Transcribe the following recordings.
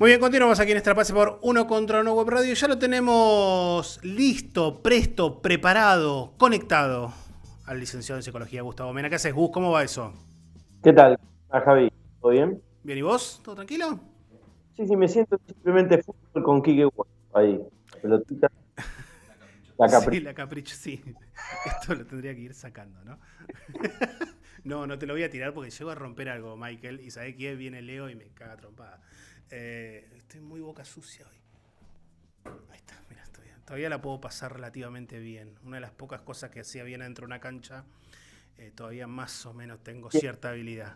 Muy bien, continuamos aquí en esta Pase por Uno contra Uno Web Radio. Ya lo tenemos listo, presto, preparado, conectado al licenciado en Psicología Gustavo Mena. ¿Qué haces, Gus? ¿Cómo va eso? ¿Qué tal? Javi, ¿todo bien? ¿Bien y vos? ¿Todo tranquilo? Sí, me siento simplemente fútbol con Quique Huerta, ahí, la pelotita, la Sí, capricha. la capricho, sí. Esto lo tendría que ir sacando, ¿no? No te lo voy a tirar porque llego a romper algo, Michael. Y sabés que viene Leo y me caga trompada. Estoy muy boca sucia hoy. Ahí está, mira, todavía la puedo pasar relativamente bien. Una de las pocas cosas que hacía bien dentro de una cancha, todavía más o menos tengo cierta habilidad.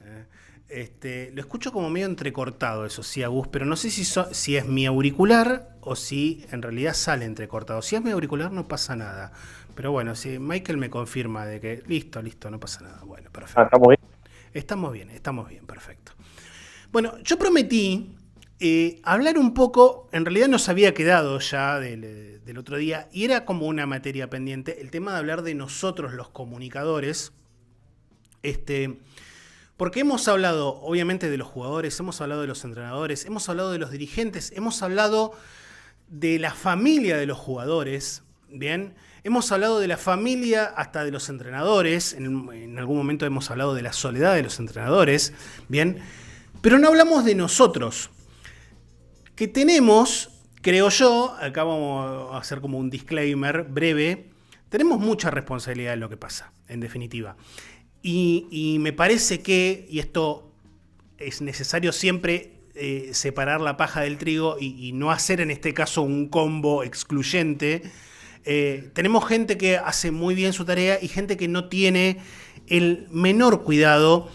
Lo escucho como medio entrecortado, eso sí, Agus, pero no sé si es mi auricular o si en realidad sale entrecortado. Si es mi auricular no pasa nada. Pero bueno, si Michael me confirma de que listo, no pasa nada. Bueno, perfecto. ¿Estamos bien? Estamos bien, perfecto. Bueno, yo prometí hablar un poco, en realidad nos había quedado ya del otro día, y era como una materia pendiente, el tema de hablar de nosotros los comunicadores, porque hemos hablado obviamente de los jugadores, hemos hablado de los entrenadores, hemos hablado de los dirigentes, hemos hablado de la familia de los jugadores, ¿bien? Hemos hablado de la familia hasta de los entrenadores, en algún momento hemos hablado de la soledad de los entrenadores, ¿bien? Pero no hablamos de nosotros, que tenemos, creo yo, acá vamos a hacer como un disclaimer breve, tenemos mucha responsabilidad en lo que pasa, en definitiva. Y me parece que, y esto es necesario siempre separar la paja del trigo y no hacer en este caso un combo excluyente. Tenemos gente que hace muy bien su tarea y gente que no tiene el menor cuidado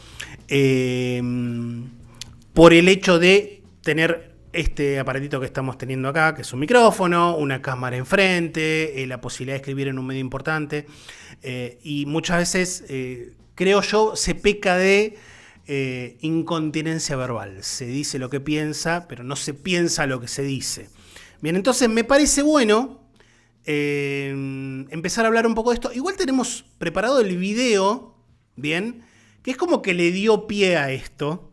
por el hecho de tener este aparatito que estamos teniendo acá, que es un micrófono, una cámara enfrente, la posibilidad de escribir en un medio importante. Y muchas veces, creo yo, se peca de incontinencia verbal. Se dice lo que piensa, pero no se piensa lo que se dice. Bien, entonces me parece bueno empezar a hablar un poco de esto. Igual tenemos preparado el video, bien, que es como que le dio pie a esto,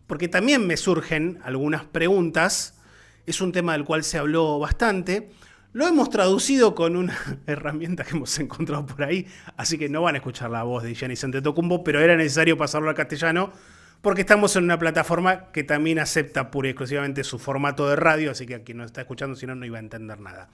porque también me surgen algunas preguntas. Es un tema del cual se habló bastante. Lo hemos traducido con una herramienta que hemos encontrado por ahí, así que no van a escuchar la voz de Giannis Antetokounmpo, pero era necesario pasarlo al castellano porque estamos en una plataforma que también acepta pura y exclusivamente su formato de radio, así que a quien nos está escuchando, si no, no iba a entender nada.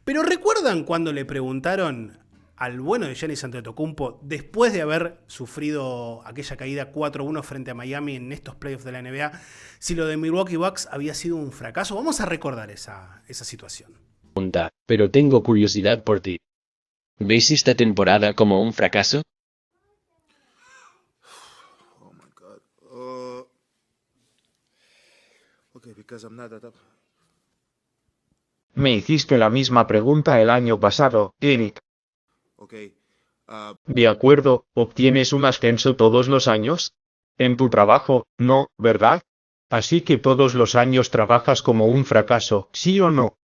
Pero ¿recuerdan cuando le preguntaron al bueno de Giannis Antetokounmpo, después de haber sufrido aquella caída 4-1 frente a Miami en estos playoffs de la NBA, si lo de Milwaukee Bucks había sido un fracaso? Vamos a recordar esa situación. Pero tengo curiosidad por ti. ¿Ves esta temporada como un fracaso? Oh my God. Okay, because I'm not that up. Me hiciste la misma pregunta el año pasado, Eric. Okay. De acuerdo, ¿obtienes un ascenso todos los años? En tu trabajo, no, ¿verdad? Así que todos los años trabajas como un fracaso, ¿sí o no?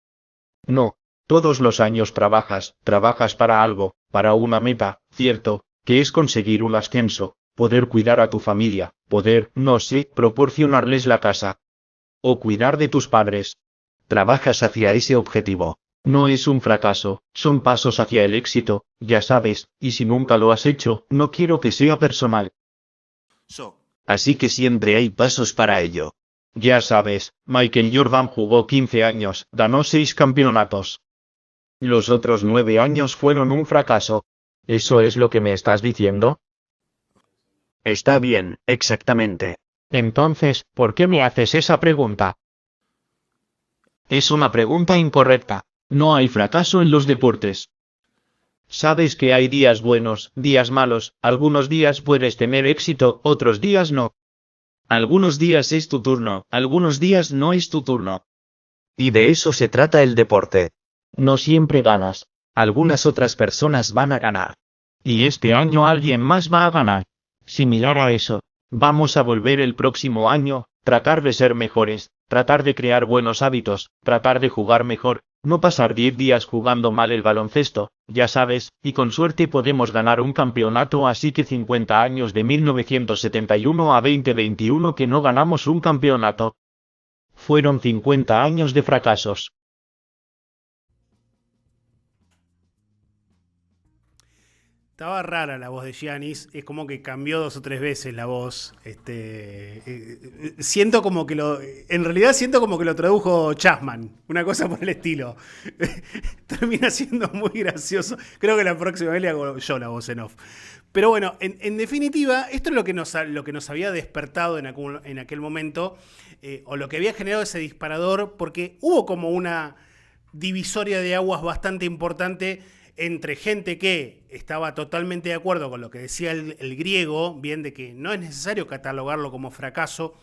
No. Todos los años trabajas para algo, para una meta, cierto, que es conseguir un ascenso, poder cuidar a tu familia, poder, no sé, proporcionarles la casa. O cuidar de tus padres. Trabajas hacia ese objetivo. No es un fracaso, son pasos hacia el éxito, ya sabes, y si nunca lo has hecho, no quiero que sea personal. Así que siempre hay pasos para ello. Ya sabes, Michael Jordan jugó 15 años, ganó 6 campeonatos. Los otros 9 años fueron un fracaso. ¿Eso es lo que me estás diciendo? Está bien, exactamente. Entonces, ¿por qué me haces esa pregunta? Es una pregunta incorrecta. No hay fracaso en los deportes. Sabes que hay días buenos, días malos, algunos días puedes tener éxito, otros días no. Algunos días es tu turno, algunos días no es tu turno. Y de eso se trata el deporte. No siempre ganas. Algunas otras personas van a ganar. Y este año alguien más va a ganar. Similar a eso. Vamos a volver el próximo año, tratar de ser mejores, tratar de crear buenos hábitos, tratar de jugar mejor, no pasar 10 días jugando mal el baloncesto, ya sabes, y con suerte podemos ganar un campeonato. Así que 50 años de 1971 a 2021 que no ganamos un campeonato. Fueron 50 años de fracasos. Estaba rara la voz de Giannis, es como que cambió 2 o 3 veces la voz. Siento como que en realidad siento como que lo tradujo Chapman, una cosa por el estilo. Termina siendo muy gracioso. Creo que la próxima vez le hago yo la voz en off. Pero bueno, en definitiva, esto es lo que nos había despertado en aquel momento, o lo que había generado ese disparador, porque hubo como una divisoria de aguas bastante importante entre gente que estaba totalmente de acuerdo con lo que decía el griego, bien, de que no es necesario catalogarlo como fracaso,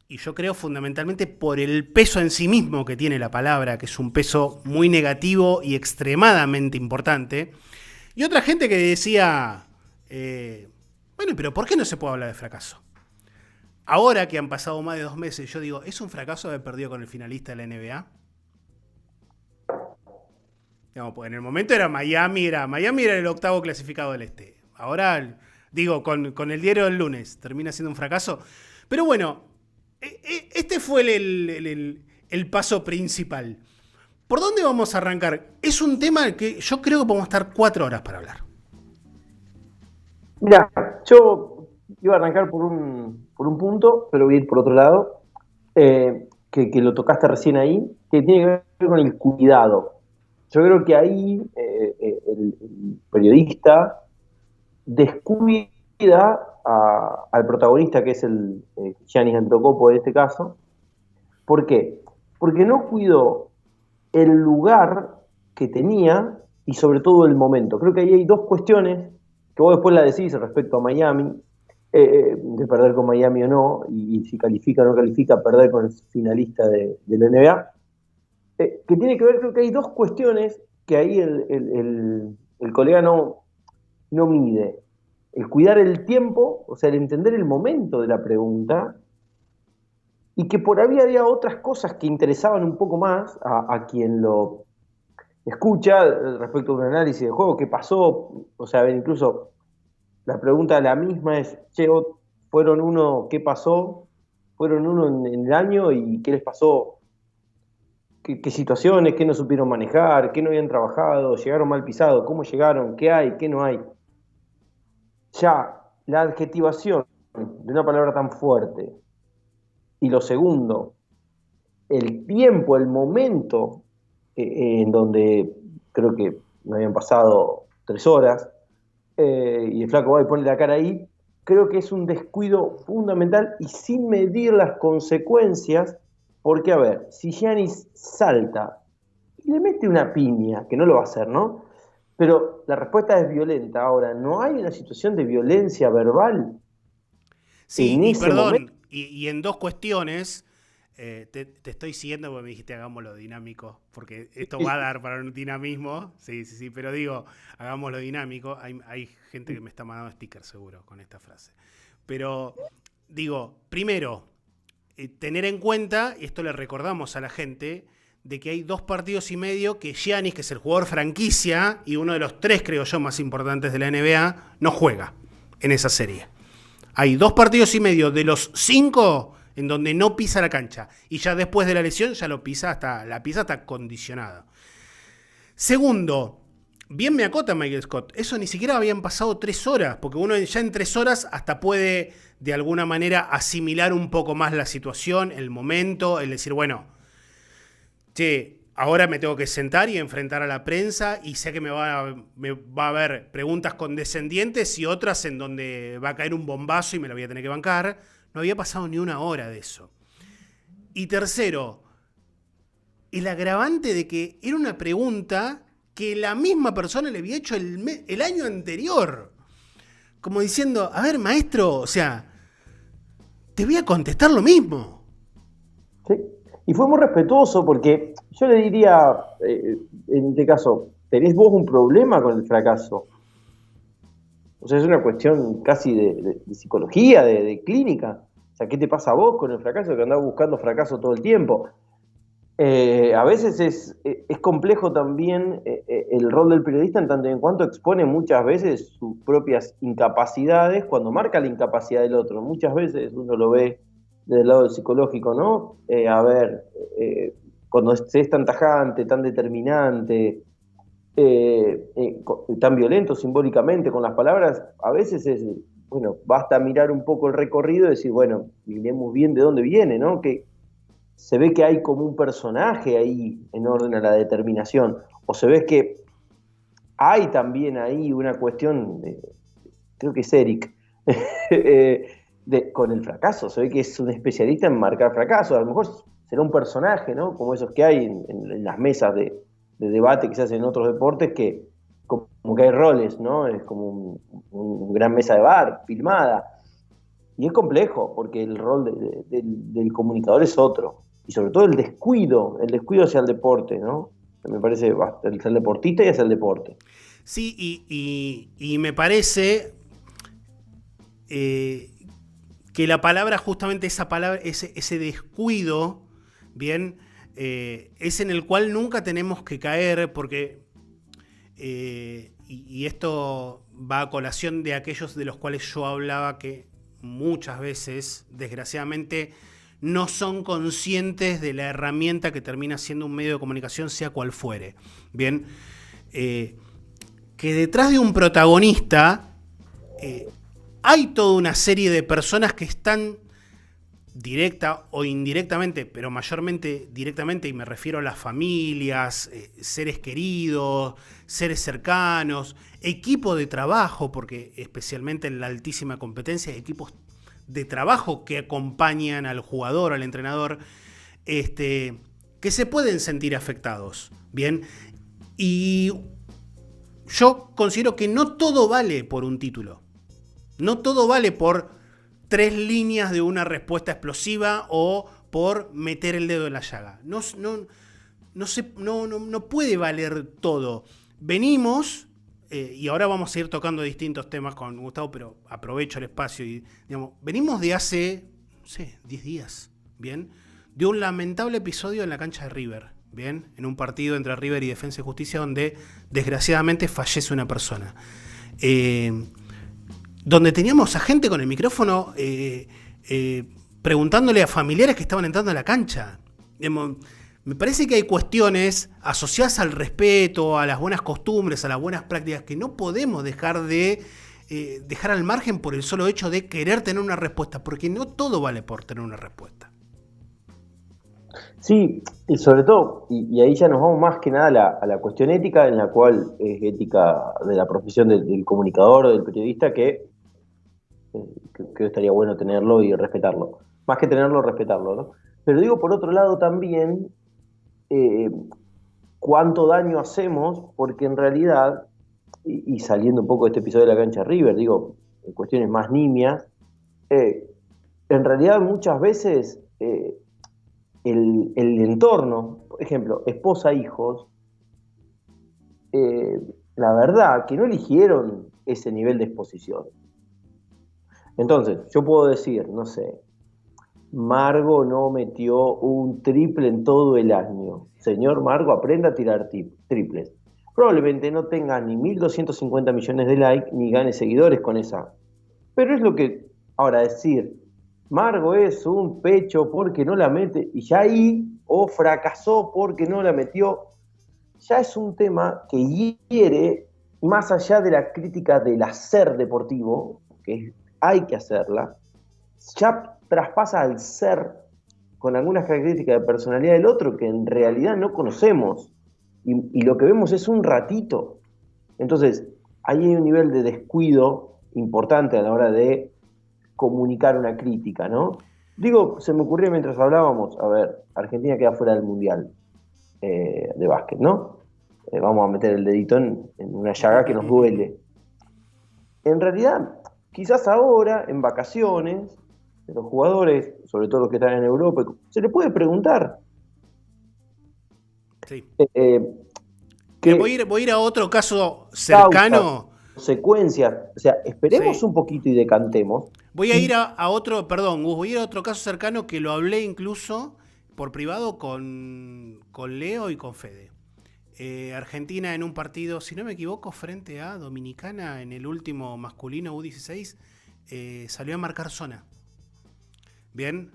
y yo creo fundamentalmente por el peso en sí mismo que tiene la palabra, que es un peso muy negativo y extremadamente importante, y otra gente que decía, bueno, pero ¿por qué no se puede hablar de fracaso? Ahora que han pasado más de 2 meses, yo digo, ¿es un fracaso haber perdido con el finalista de la NBA? Digamos, pues en el momento era Miami era el 8º clasificado del este. Ahora, digo, con el diario del lunes, termina siendo un fracaso. Pero bueno, este fue el paso principal. ¿Por dónde vamos a arrancar? Es un tema que yo creo que podemos estar 4 horas para hablar. Mira, yo iba a arrancar por un punto, pero voy a ir por otro lado, que lo tocaste recién ahí, que tiene que ver con el cuidado. Yo creo que ahí el periodista descuida al protagonista, que es el Giannis Antetokounmpo en este caso. ¿Por qué? Porque no cuidó el lugar que tenía y sobre todo el momento. Creo que ahí hay 2 cuestiones que vos después la decís respecto a Miami, de perder con Miami o no, y si califica o no califica, perder con el finalista de la NBA. Que tiene que ver, creo que hay 2 cuestiones que ahí el colega no mide. El cuidar el tiempo, o sea, el entender el momento de la pregunta, y que por ahí había otras cosas que interesaban un poco más a quien lo escucha respecto a un análisis de juego, qué pasó, o sea, incluso la pregunta la misma es, che, fueron uno, ¿qué pasó? Fueron uno en el año y ¿qué les pasó? ¿Qué situaciones? ¿Qué no supieron manejar? ¿Qué no habían trabajado? ¿Llegaron mal pisados? ¿Cómo llegaron? ¿Qué hay? ¿Qué no hay? Ya, la adjetivación de una palabra tan fuerte. Y lo segundo, el tiempo, el momento en donde creo que me habían pasado 3 horas, y el flaco va y pone la cara ahí, creo que es un descuido fundamental y sin medir las consecuencias. Porque, a ver, si Giannis salta y le mete una piña, que no lo va a hacer, ¿no? Pero la respuesta es violenta. Ahora, ¿no hay una situación de violencia verbal? Sí, y perdón, y en 2 cuestiones, te estoy siguiendo porque me dijiste hagámoslo dinámico, porque esto va a dar para un dinamismo, sí, pero digo, hagámoslo dinámico, hay gente que me está mandando stickers seguro con esta frase. Pero, digo, primero, tener en cuenta, y esto le recordamos a la gente, de que hay 2 partidos y medio que Giannis, que es el jugador franquicia y uno de los 3, creo yo, más importantes de la NBA, no juega en esa serie. Hay 2 partidos y medio de los 5 en donde no pisa la cancha. Y ya después de la lesión ya la pisa hasta condicionada. Segundo, bien me acota Michael Scott, eso ni siquiera habían pasado 3 horas, porque uno ya en 3 horas hasta puede de alguna manera asimilar un poco más la situación, el momento, el decir, bueno, che, ahora me tengo que sentar y enfrentar a la prensa y sé que me va a haber preguntas condescendientes y otras en donde va a caer un bombazo y me lo voy a tener que bancar. No había pasado ni 1 hora de eso. Y tercero, el agravante de que era una pregunta que la misma persona le había hecho el año anterior. Como diciendo, a ver, maestro, o sea, te voy a contestar lo mismo. Sí, y fue muy respetuoso porque yo le diría, en este caso, ¿tenés vos un problema con el fracaso? O sea, es una cuestión casi de psicología, de clínica. O sea, ¿qué te pasa a vos con el fracaso? Que andás buscando fracaso todo el tiempo. A veces es complejo también el rol del periodista en tanto y en cuanto expone muchas veces sus propias incapacidades cuando marca la incapacidad del otro. Muchas veces uno lo ve desde el lado del psicológico, ¿no? A ver, cuando se es tan tajante, tan determinante, tan violento simbólicamente con las palabras, a veces es, bueno, basta mirar un poco el recorrido y decir, bueno, miremos bien de dónde viene, ¿no? Que se ve que hay como un personaje ahí en orden a la determinación, o se ve que hay también ahí una cuestión, creo que es Eric, con el fracaso, se ve que es un especialista en marcar fracasos, a lo mejor será un personaje, ¿no? Como esos que hay en las mesas de debate que se hacen en otros deportes, que como que hay roles, ¿no? Es como un gran mesa de bar, filmada, y es complejo, porque el rol del comunicador es otro, y sobre todo el descuido hacia el deporte, ¿no? Me parece, hacia el deportista y hacia el deporte. Sí, y me parece que la palabra, justamente esa palabra, ese descuido, bien, es en el cual nunca tenemos que caer, porque, y esto va a colación de aquellos de los cuales yo hablaba que muchas veces, desgraciadamente, no son conscientes de la herramienta que termina siendo un medio de comunicación, sea cual fuere. Bien, que detrás de un protagonista hay toda una serie de personas que están directa o indirectamente, pero mayormente directamente, y me refiero a las familias, seres queridos, seres cercanos, equipo de trabajo, porque especialmente en la altísima competencia, equipos de trabajo que acompañan al jugador, al entrenador, que se pueden sentir afectados, ¿bien? Y yo considero que no todo vale por un título. No todo vale por 3 líneas de una respuesta explosiva o por meter el dedo en la llaga. No puede valer todo. Venimos, y ahora vamos a ir tocando distintos temas con Gustavo, pero aprovecho el espacio y, digamos, venimos de hace, no sé, 10 días, ¿bien? De un lamentable episodio en la cancha de River, ¿bien? En un partido entre River y Defensa y Justicia donde, desgraciadamente, fallece una persona. Donde teníamos a gente con el micrófono preguntándole a familiares que estaban entrando a la cancha. Me parece que hay cuestiones asociadas al respeto, a las buenas costumbres, a las buenas prácticas, que no podemos dejar al margen por el solo hecho de querer tener una respuesta, porque no todo vale por tener una respuesta. Sí, y sobre todo, y ahí ya nos vamos más que nada a la cuestión ética, en la cual es ética de la profesión del comunicador o del periodista, que estaría bueno tenerlo y respetarlo. Más que tenerlo, respetarlo, ¿no? Pero digo, por otro lado también, cuánto daño hacemos, porque en realidad, y saliendo un poco de este episodio de la cancha River, digo, en cuestiones más nimias, en realidad muchas veces el entorno, por ejemplo, esposa, hijos, la verdad que no eligieron ese nivel de exposición. Entonces, yo puedo decir, no sé, Margo no metió un triple en todo el año. Señor Margo, aprenda a tirar triples. Probablemente no tenga ni 1.250 millones de likes, ni gane seguidores con esa. Pero es lo que, ahora decir, Margo es un pecho porque no la mete, y ya ahí, o fracasó porque no la metió, ya es un tema que hiere, más allá de la crítica del hacer deportivo, que hay que hacerla, ya traspasa al ser con algunas características de personalidad del otro que en realidad no conocemos, y lo que vemos es un ratito. Entonces, ahí hay un nivel de descuido importante a la hora de comunicar una crítica, ¿no? Digo, se me ocurrió mientras hablábamos, a ver, Argentina queda fuera del Mundial de básquet, ¿no? Vamos a meter el dedito en una llaga que nos duele. En realidad, quizás ahora, en vacaciones, los jugadores, sobre todo los que están en Europa, se les puede preguntar. Sí. Voy a ir a otro caso cercano. Consecuencias, o sea, esperemos un poquito y decantemos. Voy a ir a otro, perdón, Gus, voy a ir a otro caso cercano que lo hablé incluso por privado con Leo y con Fede. Argentina en un partido, si no me equivoco, frente a Dominicana en el último masculino U16, salió a marcar zona. Bien,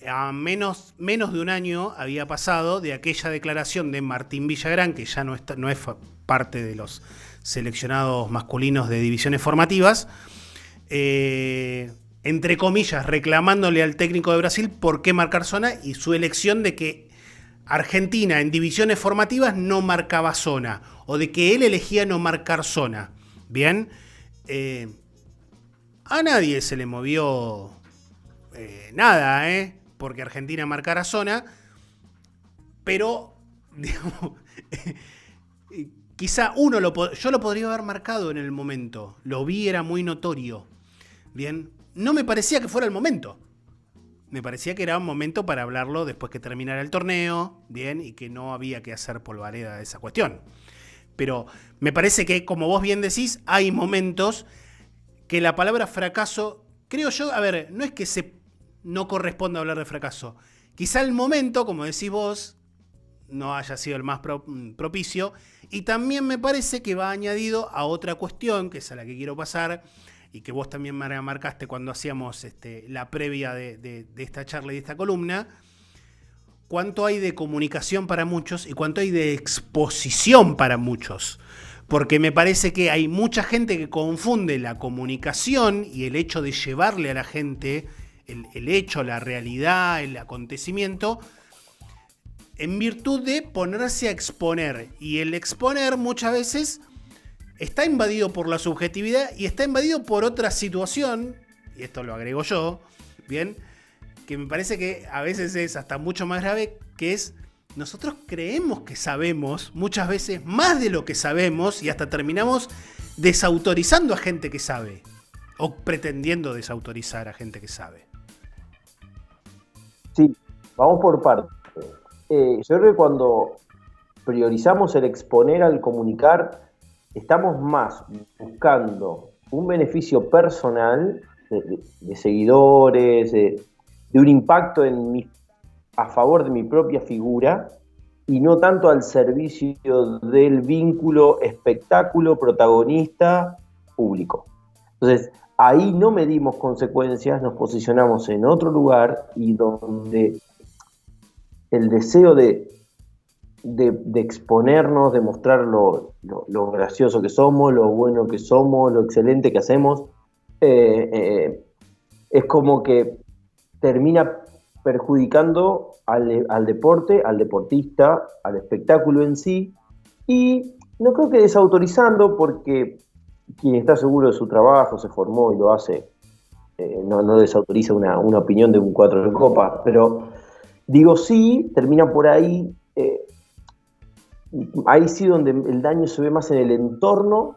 a menos de un año había pasado de aquella declaración de Martín Villagrán, que ya no es parte de los seleccionados masculinos de divisiones formativas, entre comillas, reclamándole al técnico de Brasil por qué marcar zona y su elección de que Argentina en divisiones formativas no marcaba zona, o de que él elegía no marcar zona. Bien, a nadie se le movió nada, porque Argentina marcara zona, pero digamos, quizá yo lo podría haber marcado en el momento, lo vi, era muy notorio. Bien, no me parecía que fuera el momento. Me parecía que era un momento para hablarlo después que terminara el torneo, bien, y que no había que hacer polvareda de esa cuestión. Pero me parece que, como vos bien decís, hay momentos que la palabra fracaso, creo yo, a ver, no es que no corresponda hablar de fracaso. Quizá el momento, como decís vos, no haya sido el más propicio. Y también me parece que va añadido a otra cuestión, que es a la que quiero pasar, y que vos también me marcaste cuando hacíamos la previa de esta charla y de esta columna, cuánto hay de comunicación para muchos y cuánto hay de exposición para muchos. Porque me parece que hay mucha gente que confunde la comunicación y el hecho de llevarle a la gente el hecho, la realidad, el acontecimiento, en virtud de ponerse a exponer. Y el exponer muchas veces está invadido por la subjetividad y está invadido por otra situación, y esto lo agrego yo, bien, que me parece que a veces es hasta mucho más grave, que es, nosotros creemos que sabemos muchas veces más de lo que sabemos y hasta terminamos desautorizando a gente que sabe, o pretendiendo desautorizar a gente que sabe. Sí, vamos por partes. Yo creo que cuando priorizamos el exponer al comunicar, estamos más buscando un beneficio personal de seguidores, de un impacto a favor de mi propia figura y no tanto al servicio del vínculo espectáculo, protagonista, público. Entonces, ahí no medimos consecuencias, nos posicionamos en otro lugar y donde el deseo de exponernos, de mostrar lo gracioso que somos, lo bueno que somos, lo excelente que hacemos, es como que termina perjudicando al deporte, al deportista, al espectáculo en sí, y no creo que desautorizando, porque quien está seguro de su trabajo, se formó y lo hace, no desautoriza una opinión de un 4 de copa, pero digo sí, termina por ahí. Ahí sí donde el daño se ve más en el entorno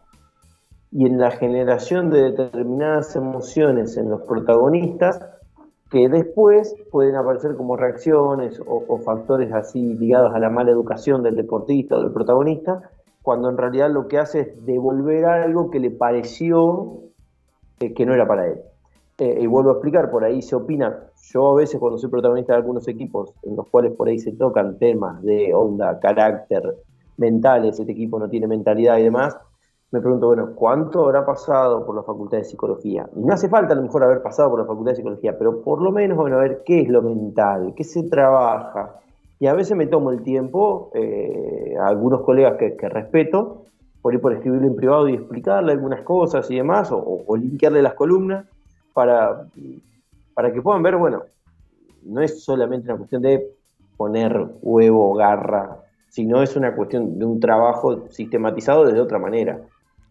y en la generación de determinadas emociones en los protagonistas, que después pueden aparecer como reacciones o factores así ligados a la mala educación del deportista o del protagonista, cuando en realidad lo que hace es devolver algo que le pareció que no era para él. Y vuelvo a explicar, por ahí se opina, yo a veces cuando soy protagonista de algunos equipos en los cuales por ahí se tocan temas de onda, carácter, mentales, este equipo no tiene mentalidad y demás, me pregunto, bueno, ¿cuánto habrá pasado por la Facultad de Psicología? Y no hace falta a lo mejor haber pasado por la Facultad de Psicología, pero por lo menos, bueno, a ver qué es lo mental, qué se trabaja. Y a veces me tomo el tiempo, a algunos colegas que respeto, por ir por escribirlo en privado y explicarle algunas cosas y demás, o linkearle las columnas, para que puedan ver, bueno, no es solamente una cuestión de poner huevo, garra, sino es una cuestión de un trabajo sistematizado desde otra manera.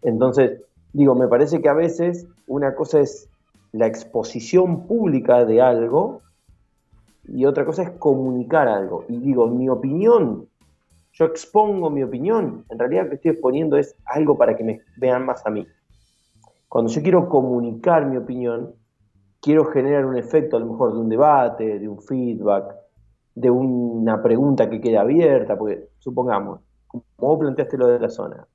Entonces, digo, me parece que a veces una cosa es la exposición pública de algo y otra cosa es comunicar algo. Y digo, mi opinión, yo expongo mi opinión, en realidad lo que estoy exponiendo es algo para que me vean más a mí. Cuando yo quiero comunicar mi opinión, quiero generar un efecto a lo mejor de un debate, de un feedback, de una pregunta que quede abierta, porque supongamos, como vos planteaste lo de la zona,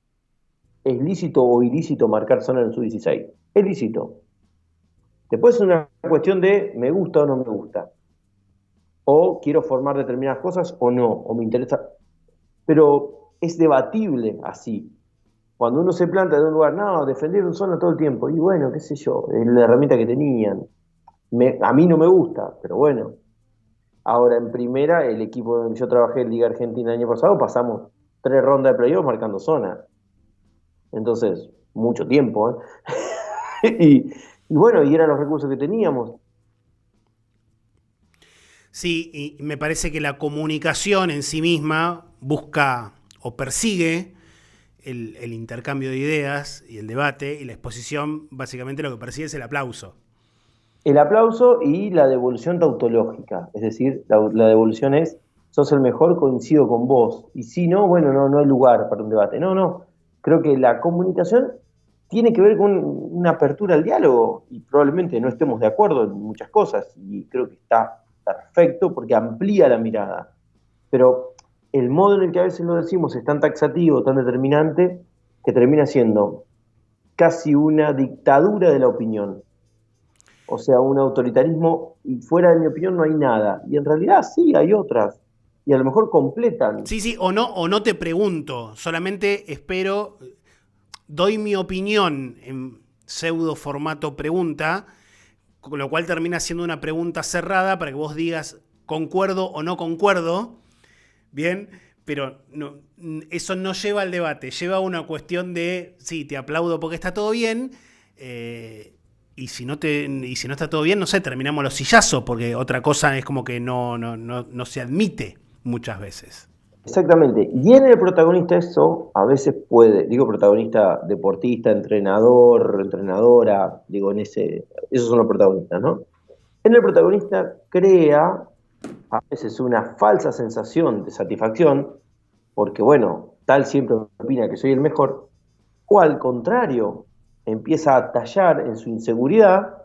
¿es lícito o ilícito marcar zona en el sub-16? Es lícito. Después es una cuestión de me gusta o no me gusta. O quiero formar determinadas cosas o no, o me interesa. Pero es debatible así. Cuando uno se planta de un lugar, no, defendieron zona todo el tiempo. Y bueno, qué sé yo, es la herramienta que tenían. A mí no me gusta, pero bueno. Ahora en primera, el equipo donde yo trabajé en Liga Argentina el año pasado, pasamos 3 rondas de playoff marcando zona. Entonces, mucho tiempo, ¿eh? y bueno, y eran los recursos que teníamos. Sí, y me parece que la comunicación en sí misma busca o persigue el intercambio de ideas y el debate, y la exposición básicamente lo que persigue es el aplauso. El aplauso y la devolución tautológica, es decir, la devolución es, sos el mejor, coincido con vos, y si no, bueno, no hay lugar para un debate. No, creo que la comunicación tiene que ver con una apertura al diálogo, y probablemente no estemos de acuerdo en muchas cosas, y creo que está perfecto porque amplía la mirada. Pero el modo en el que a veces lo decimos es tan taxativo, tan determinante, que termina siendo casi una dictadura de la opinión. O sea, un autoritarismo, y fuera de mi opinión no hay nada. Y en realidad sí, hay otras. Y a lo mejor completan. Sí, o no te pregunto, solamente espero, doy mi opinión en pseudo formato pregunta, con lo cual termina siendo una pregunta cerrada para que vos digas concuerdo o no concuerdo, ¿bien? Pero no, eso no lleva al debate, lleva a una cuestión de, sí, te aplaudo porque está todo bien, y si no está todo bien, no sé, terminamos los sillazos, porque otra cosa es como que no se admite muchas veces. Exactamente. Y en el protagonista eso a veces puede, digo protagonista deportista, entrenador, entrenadora, digo esos son los protagonistas, ¿no? En el protagonista crea a veces una falsa sensación de satisfacción, porque bueno, tal siempre opina que soy el mejor, o al contrario, empieza a tallar en su inseguridad,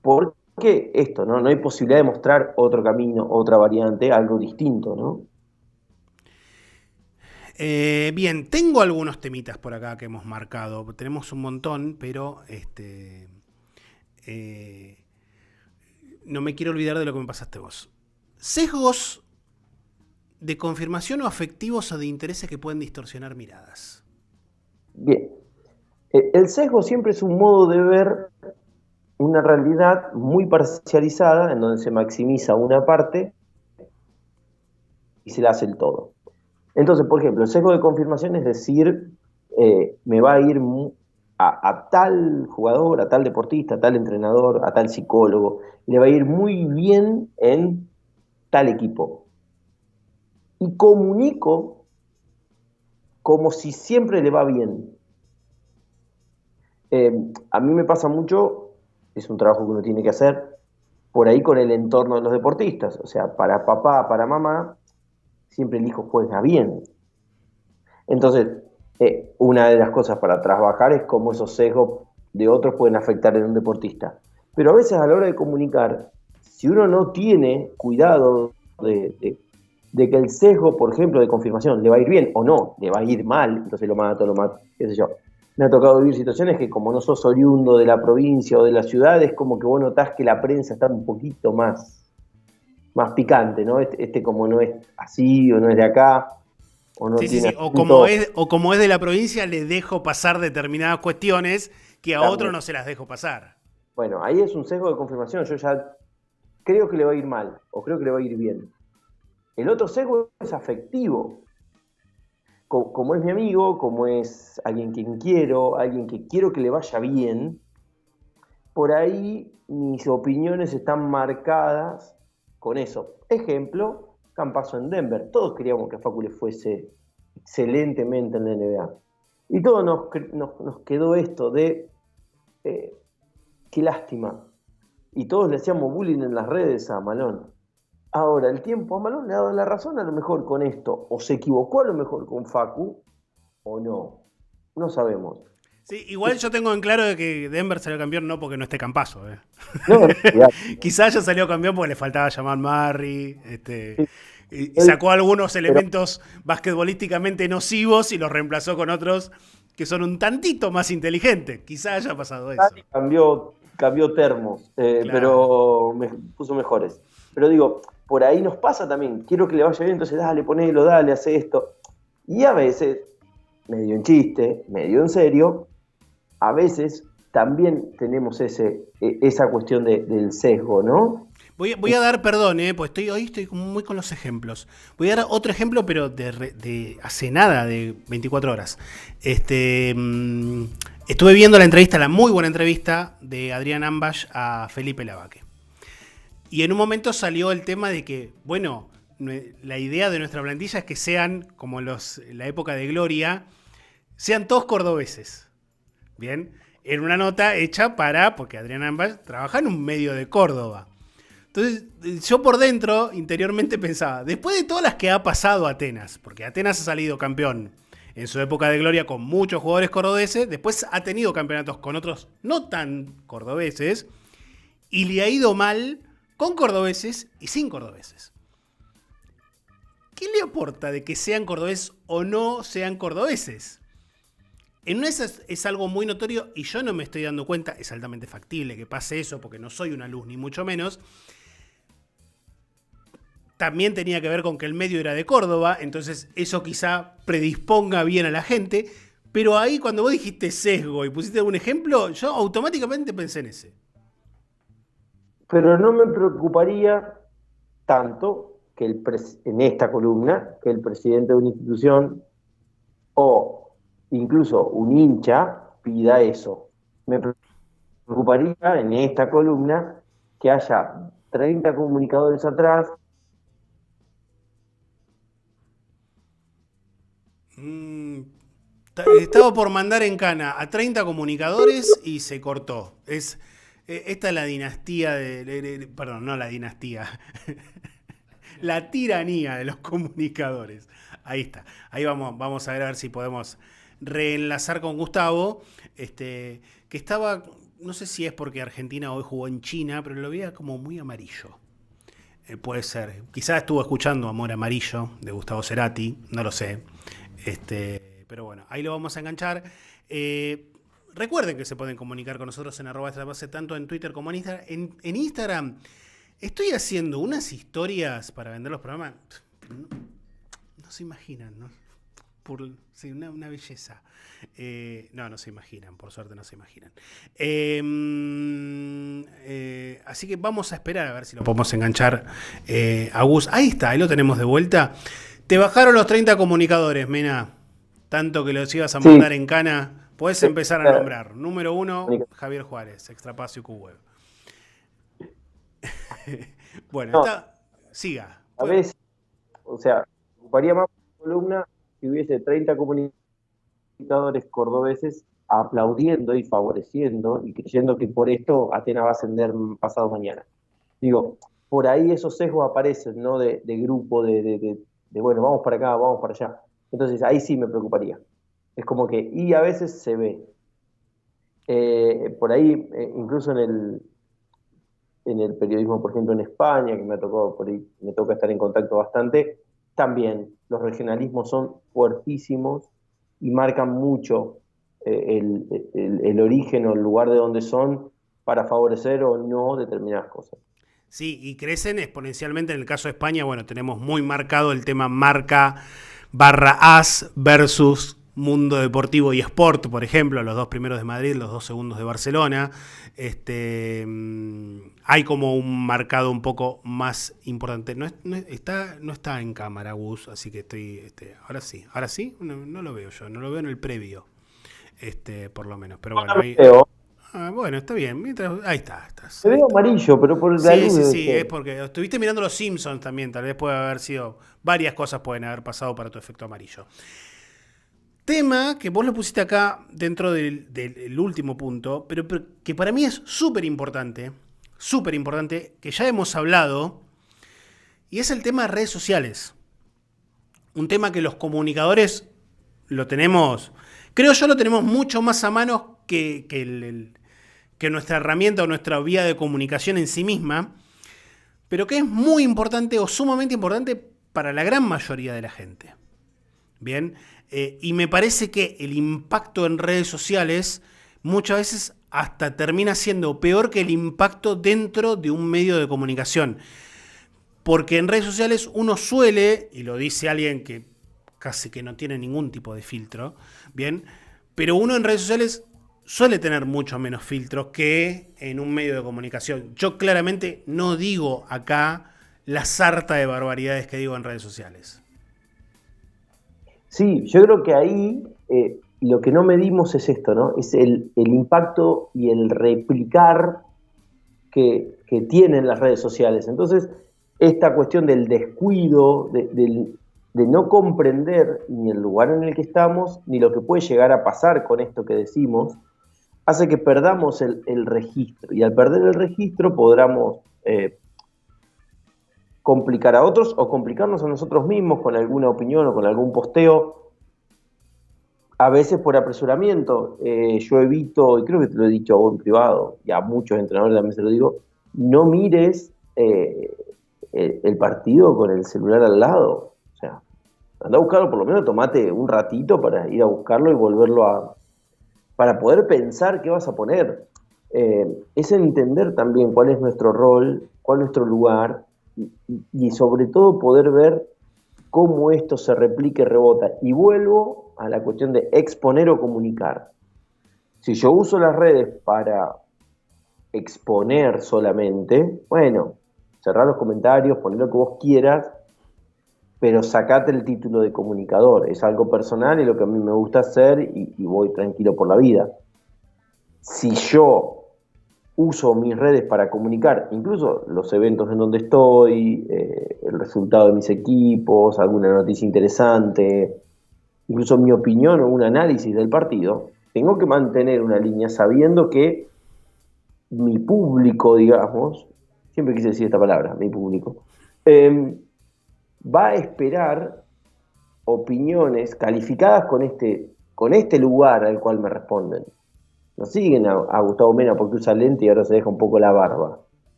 porque esto, ¿no? No hay posibilidad de mostrar otro camino, otra variante, algo distinto, ¿no? Bien, tengo algunos temitas por acá que hemos marcado. Tenemos un montón, pero no me quiero olvidar de lo que me pasaste vos. Sesgos de confirmación o afectivos o de intereses que pueden distorsionar miradas. Bien. El sesgo siempre es un modo de ver una realidad muy parcializada, en donde se maximiza una parte y se la hace el todo. Entonces, por ejemplo, el sesgo de confirmación es decir, me va a ir a tal jugador, a tal deportista, a tal entrenador, a tal psicólogo, le va a ir muy bien en tal equipo. Y comunico como si siempre le va bien. A mí me pasa mucho, es un trabajo que uno tiene que hacer, por ahí con el entorno de los deportistas. O sea, para papá, para mamá, siempre el hijo juega bien. Entonces, una de las cosas para trabajar es cómo esos sesgos de otros pueden afectar en un deportista. Pero a veces a la hora de comunicar, si uno no tiene cuidado de que el sesgo, por ejemplo, de confirmación, le va a ir bien o no, le va a ir mal, entonces lo mato, qué sé yo. Me ha tocado vivir situaciones que como no sos oriundo de la provincia o de la ciudad, es como que vos notás que la prensa está un poquito más picante, ¿no? Como no es así o no es de acá, o no tiene Sí. O como es de la provincia, le dejo pasar determinadas cuestiones que a también. otro no se las dejo pasar. Bueno, ahí es un sesgo de confirmación, yo ya creo que le va a ir mal, o creo que le va a ir bien. El otro sesgo es afectivo. Como es mi amigo, como es alguien quien quiero, alguien que quiero que le vaya bien, por ahí mis opiniones están marcadas con eso. Ejemplo, Campazo en Denver. Todos queríamos que Facu le fuese excelentemente en la NBA. Y todos nos quedó esto de qué lástima. Y todos le hacíamos bullying en las redes a Malone. Ahora, el tiempo a Malone le ha dado la razón a lo mejor con esto. O se equivocó a lo mejor con Facu, o no. No sabemos. Sí, igual yo tengo en claro de que Denver salió campeón no porque no esté Campazo. No, Quizás ya salió campeón porque le faltaba Jamal Murray, Sí. y sacó algunos elementos basquetbolísticamente nocivos y los reemplazó con otros que son un tantito más inteligentes. Quizás haya pasado eso. Cambió termos, Claro. pero puso mejores. Pero digo, por ahí nos pasa también. Quiero que le vaya bien, entonces dale, ponelo, dale, hace esto. Y a veces, medio en chiste, medio en serio, a veces también tenemos esa cuestión del sesgo, ¿no? Voy a dar, perdón, pues hoy estoy muy con los ejemplos. Voy a dar otro ejemplo, pero de hace nada, de 24 horas. Estuve viendo la muy buena entrevista de Adrián Ambash a Felipe Lavaque. Y en un momento salió el tema de que, bueno, la idea de nuestra plantilla es que sean, como la época de Gloria, sean todos cordobeses. Bien, en una nota hecha porque Adrián Ambash trabaja en un medio de Córdoba. Entonces, yo por dentro, interiormente pensaba, después de todas las que ha pasado Atenas, porque Atenas ha salido campeón en su época de gloria con muchos jugadores cordobeses, después ha tenido campeonatos con otros no tan cordobeses, y le ha ido mal con cordobeses y sin cordobeses. ¿Qué le aporta de que sean cordobeses o no sean cordobeses? En una es algo muy notorio y yo no me estoy dando cuenta, es altamente factible que pase eso porque no soy una luz ni mucho menos. También tenía que ver con que el medio era de Córdoba, entonces eso quizá predisponga bien a la gente, pero ahí cuando vos dijiste sesgo y pusiste algún ejemplo, yo automáticamente pensé en ese. Pero no me preocuparía tanto que en esta columna, que el presidente de una institución o incluso un hincha pida eso. Me preocuparía en esta columna que haya 30 comunicadores atrás. Estaba por mandar en cana a 30 comunicadores y se cortó. Esta es la dinastía perdón, no la dinastía. La tiranía de los comunicadores. Ahí está. Ahí vamos a ver si podemos reenlazar con Gustavo. Que estaba, no sé si es porque Argentina hoy jugó en China, pero lo veía como muy amarillo. Puede ser. Quizás estuvo escuchando Amor Amarillo de Gustavo Cerati, no lo sé. Pero bueno, ahí lo vamos a enganchar. Recuerden que se pueden comunicar con nosotros en @base tanto en Twitter como en Instagram. En Instagram estoy haciendo unas historias para vender los programas. No se imaginan, ¿no? Sí, una belleza. No se imaginan, por suerte no se imaginan. Así que vamos a esperar a ver si lo podemos enganchar a Gus. Ahí está, ahí lo tenemos de vuelta. Te bajaron los 30 comunicadores, Mena. Tanto que los ibas a mandar en cana. Podés empezar a nombrar. Número 1, Javier Juárez, Extrapacio QWeb. Bueno, siga. A veces, o sea, ocuparía más columna si hubiese 30 comunicadores cordobeses aplaudiendo y favoreciendo y creyendo que por esto Atenas va a ascender pasado mañana. Digo, por ahí esos sesgos aparecen, ¿no? De grupo, de bueno, vamos para acá, vamos para allá. Entonces ahí sí me preocuparía. Es como que, y a veces se ve. Por ahí, incluso en el periodismo, por ejemplo, en España, que me toca estar en contacto bastante, también los regionalismos son fuertísimos y marcan mucho el origen o el lugar de donde son para favorecer o no determinadas cosas. Sí, y crecen exponencialmente. En el caso de España, bueno, tenemos muy marcado el tema marca/AS versus Mundo Deportivo y Sport, por ejemplo, los dos primeros de Madrid, los dos segundos de Barcelona. Hay como un marcado un poco más importante. No está en cámara, Gus, así que estoy. Ahora sí, no lo veo yo, no lo veo en el previo, por lo menos. Pero bueno, ahí. Bueno, está bien. Ahí está. Se ve amarillo, pero por el Sí, es porque estuviste mirando los Simpsons también. Tal vez puede haber sido. Varias cosas pueden haber pasado para tu efecto amarillo. Tema que vos lo pusiste acá dentro del último punto, pero que para mí es súper importante, que ya hemos hablado, y es el tema de redes sociales. Un tema que los comunicadores lo tenemos mucho más a mano que nuestra herramienta o nuestra vía de comunicación en sí misma, pero que es muy importante o sumamente importante para la gran mayoría de la gente. Bien, y me parece que el impacto en redes sociales muchas veces hasta termina siendo peor que el impacto dentro de un medio de comunicación. Porque en redes sociales uno suele, y lo dice alguien que casi que no tiene ningún tipo de filtro, bien, pero uno en redes sociales suele tener mucho menos filtros que en un medio de comunicación. Yo claramente no digo acá la sarta de barbaridades que digo en redes sociales. Sí, yo creo que ahí lo que no medimos es esto, ¿no? Es el impacto y el replicar que tienen las redes sociales. Entonces, esta cuestión del descuido, de no comprender ni el lugar en el que estamos, ni lo que puede llegar a pasar con esto que decimos, hace que perdamos el registro. Y al perder el registro podamos complicar a otros o complicarnos a nosotros mismos con alguna opinión o con algún posteo, a veces por apresuramiento. Yo evito, y creo que te lo he dicho a vos en privado, y a muchos entrenadores también se lo digo, no mires el partido con el celular al lado. O sea, anda a buscarlo, por lo menos tomate un ratito para ir a buscarlo y volverlo para poder pensar qué vas a poner. Es entender también cuál es nuestro rol, cuál es nuestro lugar, y sobre todo poder ver cómo esto se replica y rebota. Y vuelvo a la cuestión de exponer o comunicar. Si yo uso las redes para exponer solamente, bueno, cerrar los comentarios, poner lo que vos quieras, pero sacate el título de comunicador. Es algo personal y lo que a mí me gusta hacer y voy tranquilo por la vida. Si yo uso mis redes para comunicar, incluso los eventos en donde estoy, el resultado de mis equipos, alguna noticia interesante, incluso mi opinión o un análisis del partido, tengo que mantener una línea sabiendo que mi público, digamos, siempre quise decir esta palabra, mi público, va a esperar opiniones calificadas con este lugar al cual me responden. No siguen a Gustavo Mena porque usa lente y ahora se deja un poco la barba.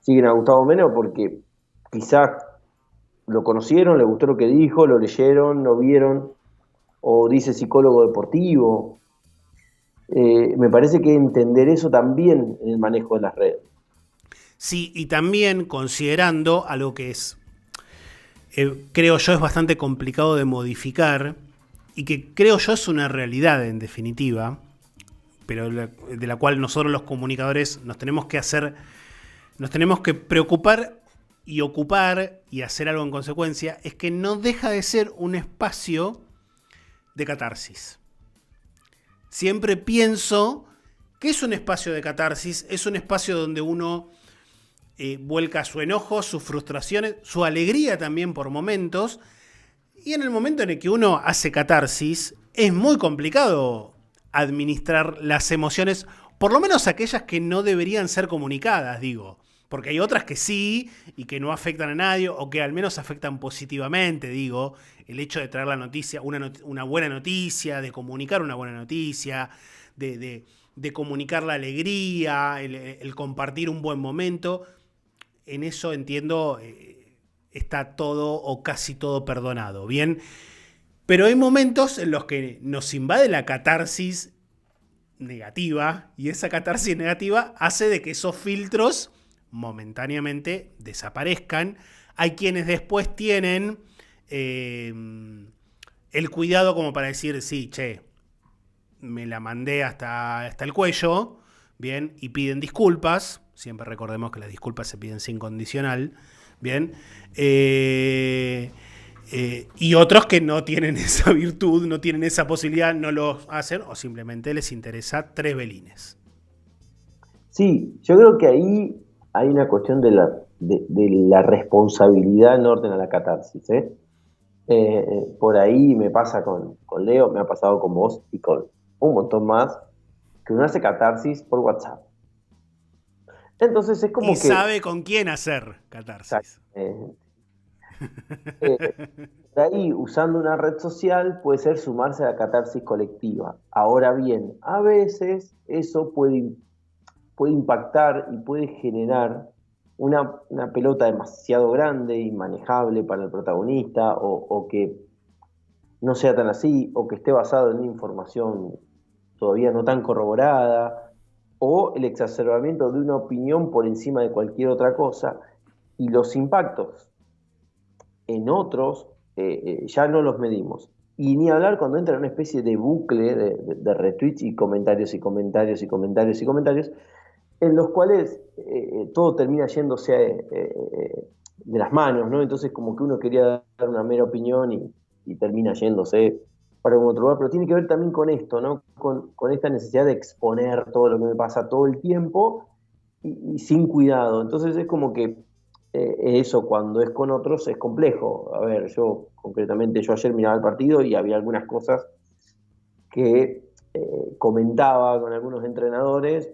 Siguen a Gustavo Mena porque quizás lo conocieron, le gustó lo que dijo, lo leyeron, lo vieron, o dice psicólogo deportivo. Me parece que entender eso también en el manejo de las redes. Sí, y también considerando algo que es, creo yo, es bastante complicado de modificar y que creo yo es una realidad en definitiva, pero de la cual nosotros los comunicadores nos tenemos que preocupar y ocupar y hacer algo en consecuencia, es que no deja de ser un espacio de catarsis. Siempre pienso que es un espacio de catarsis, es un espacio donde uno vuelca su enojo, sus frustraciones, su alegría también por momentos, y en el momento en el que uno hace catarsis, es muy complicado administrar las emociones, por lo menos aquellas que no deberían ser comunicadas, digo, porque hay otras que sí y que no afectan a nadie o que al menos afectan positivamente, digo, el hecho de traer la noticia, una buena noticia, de comunicar una buena noticia, de comunicar la alegría, el compartir un buen momento, en eso entiendo, está todo o casi todo perdonado, ¿bien? Pero hay momentos en los que nos invade la catarsis negativa y esa catarsis negativa hace de que esos filtros momentáneamente desaparezcan. Hay quienes después tienen el cuidado como para decir, sí, che, me la mandé hasta el cuello, bien, y piden disculpas. Siempre recordemos que las disculpas se piden sin condicional, bien. Y otros que no tienen esa virtud, no tienen esa posibilidad, no lo hacen o simplemente les interesa tres velines. Sí, yo creo que ahí hay una cuestión de la responsabilidad en orden a la catarsis. Por ahí me pasa con Leo, me ha pasado con vos y con un montón más, que uno hace catarsis por WhatsApp. Entonces es como y sabe con quién hacer catarsis. Por ahí, usando una red social, puede ser sumarse a la catarsis colectiva. Ahora bien, a veces eso puede impactar y puede generar una pelota demasiado grande, inmanejable para el protagonista, o que no sea tan así, o que esté basado en una información todavía no tan corroborada, o el exacerbamiento de una opinión por encima de cualquier otra cosa, y los impactos en otros ya no los medimos. Y ni hablar cuando entra en una especie de bucle de retweets y comentarios y comentarios y comentarios y comentarios, en los cuales todo termina yéndose de las manos, ¿no? Entonces como que uno quería dar una mera opinión y termina yéndose para algún otro lugar, pero tiene que ver también con esto, ¿no? Con esta necesidad de exponer todo lo que me pasa todo el tiempo y sin cuidado. Entonces es como que eso cuando es con otros es complejo. A ver, concretamente yo ayer miraba el partido y había algunas cosas que comentaba con algunos entrenadores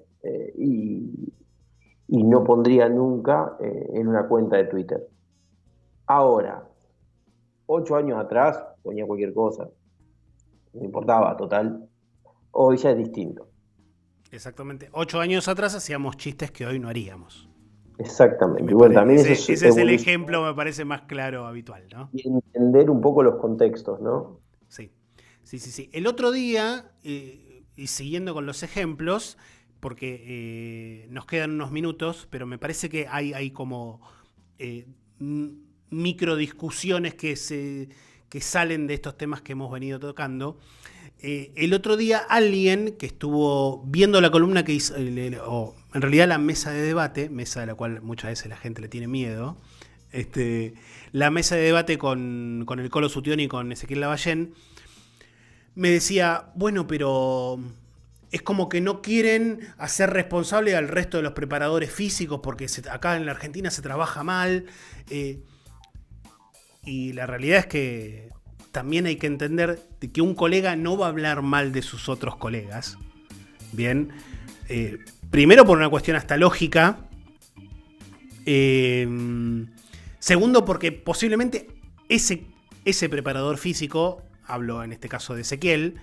y no pondría nunca en una cuenta de Twitter. Ahora, 8 años atrás ponía cualquier cosa, no importaba, total. Hoy ya es distinto. Exactamente. 8 años atrás hacíamos chistes que hoy no haríamos. Exactamente. Bueno, también ese es el ejemplo, me parece más claro, habitual, ¿no? Y entender un poco los contextos, ¿no? Sí. El otro día, y siguiendo con los ejemplos, porque nos quedan unos minutos, pero me parece que hay como micro discusiones que salen de estos temas que hemos venido tocando. El otro día alguien que estuvo viendo la columna que hizo, o en realidad la mesa de debate, mesa de la cual muchas veces la gente le tiene miedo, la mesa de debate con el Colo Sutión y con Ezequiel Lavallén, me decía, bueno, pero es como que no quieren hacer responsable al resto de los preparadores físicos porque acá en la Argentina se trabaja mal. Y la realidad es que también hay que entender que un colega no va a hablar mal de sus otros colegas. Bien. Primero por una cuestión hasta lógica. Segundo porque posiblemente ese preparador físico, hablo en este caso de Ezequiel,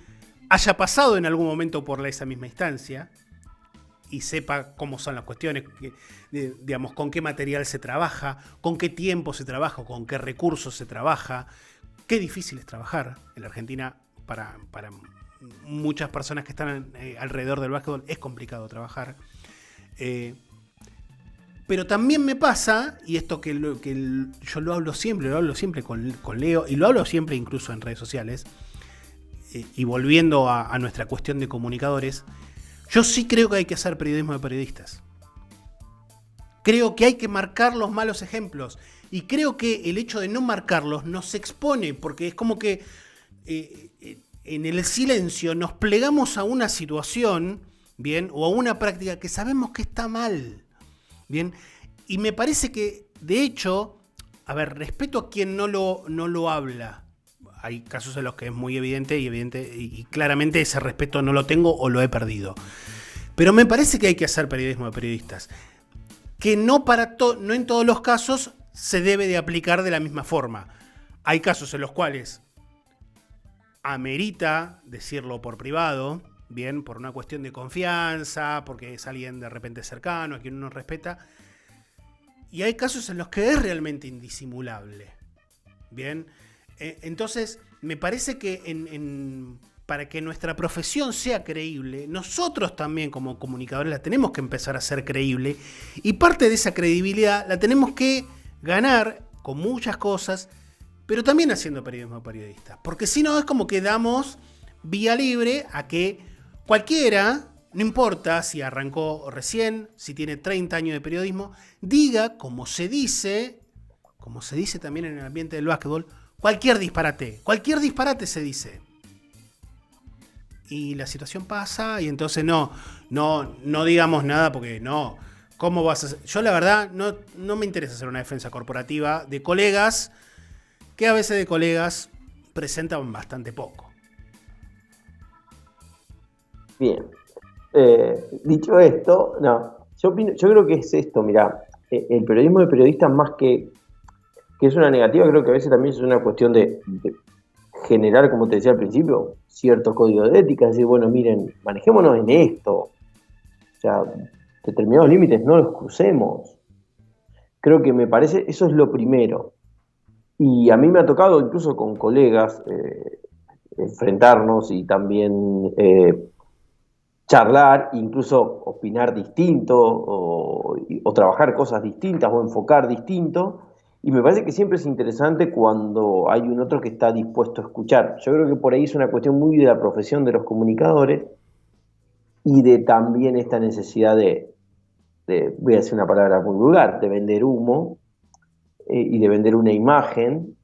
haya pasado en algún momento por esa misma instancia y sepa cómo son las cuestiones, digamos, con qué material se trabaja, con qué tiempo se trabaja, con qué recursos se trabaja. Qué difícil es trabajar en la Argentina para muchas personas que están alrededor del básquetbol, es complicado trabajar. Pero también me pasa, y esto yo lo hablo siempre con Leo, y lo hablo siempre incluso en redes sociales, y volviendo a nuestra cuestión de comunicadores, yo sí creo que hay que hacer periodismo de periodistas. Creo que hay que marcar los malos ejemplos, y creo que el hecho de no marcarlos nos expone, porque es como que en el silencio nos plegamos a una situación, ¿bien? O a una práctica que sabemos que está mal. Bien, y me parece que, de hecho, a ver, respeto a quien no lo habla. Hay casos en los que es muy evidente y claramente ese respeto no lo tengo o lo he perdido. Pero me parece que hay que hacer periodismo de periodistas. Que no en todos los casos se debe de aplicar de la misma forma. Hay casos en los cuales amerita decirlo por privado, bien, por una cuestión de confianza, porque es alguien de repente cercano, a quien uno respeta. Y hay casos en los que es realmente indisimulable. Bien, entonces me parece que para que nuestra profesión sea creíble, nosotros también como comunicadores la tenemos que empezar a ser creíble. Y parte de esa credibilidad la tenemos que ganar con muchas cosas, pero también haciendo periodismo periodista. Porque si no es como que damos vía libre a que cualquiera, no importa si arrancó recién, si tiene 30 años de periodismo, diga, como se dice también en el ambiente del básquetbol, cualquier disparate se dice. Y la situación pasa y entonces no digamos nada porque no. ¿Cómo vas a hacer? Yo la verdad no me interesa hacer una defensa corporativa de colegas que a veces de colegas presentan bastante poco. Bien. Dicho esto, yo creo que es esto, mirá, el periodismo de periodistas más que es una negativa, creo que a veces también es una cuestión de generar, como te decía al principio, cierto código de ética, es decir, bueno, miren, manejémonos en esto, o sea, determinados límites no los crucemos. Creo que me parece, eso es lo primero. Y a mí me ha tocado incluso con colegas enfrentarnos y también charlar, incluso opinar distinto o trabajar cosas distintas o enfocar distinto. Y me parece que siempre es interesante cuando hay un otro que está dispuesto a escuchar. Yo creo que por ahí es una cuestión muy de la profesión de los comunicadores y de también esta necesidad voy a decir una palabra muy vulgar, de vender humo y de vender una imagen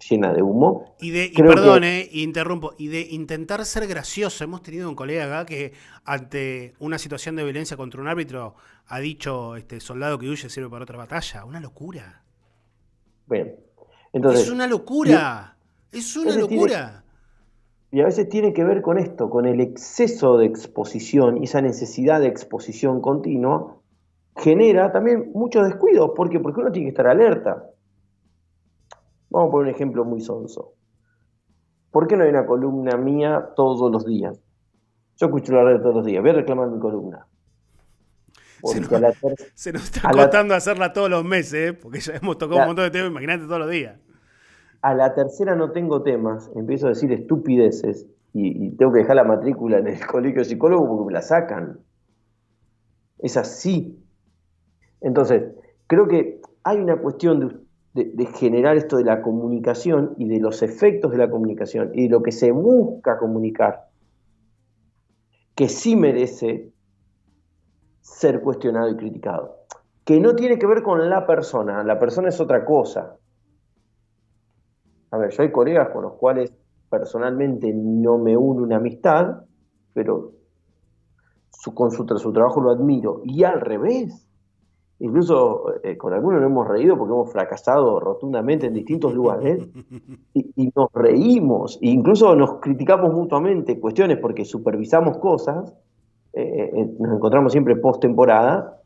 llena de humo. Y perdón, interrumpo, y de intentar ser gracioso. Hemos tenido un colega acá que ante una situación de violencia contra un árbitro ha dicho, soldado que huye sirve para otra batalla. Una locura. Bueno, entonces, es una locura. Es una locura. Y a veces tiene que ver con esto, con el exceso de exposición y esa necesidad de exposición continua genera también muchos descuidos. ¿Por qué? Porque uno tiene que estar alerta. Vamos a poner un ejemplo muy sonso. ¿Por qué no hay una columna mía todos los días? Yo escucho la radio todos los días. Voy a reclamar mi columna. Se nos está costando hacerla todos los meses, porque ya hemos tocado un montón de temas, imagínate todos los días. A la tercera no tengo temas, empiezo a decir estupideces y tengo que dejar la matrícula en el colegio de psicólogo porque me la sacan. Es así. Entonces, creo que hay una cuestión de generar esto de la comunicación y de los efectos de la comunicación y de lo que se busca comunicar, que sí merece ser cuestionado y criticado. Que no tiene que ver con la persona es otra cosa. A ver, yo hay colegas con los cuales personalmente no me une una amistad, pero con su trabajo lo admiro. Y al revés. Incluso con algunos nos hemos reído porque hemos fracasado rotundamente en distintos lugares y nos reímos. E incluso nos criticamos mutuamente cuestiones porque supervisamos cosas. Nos encontramos siempre post temporada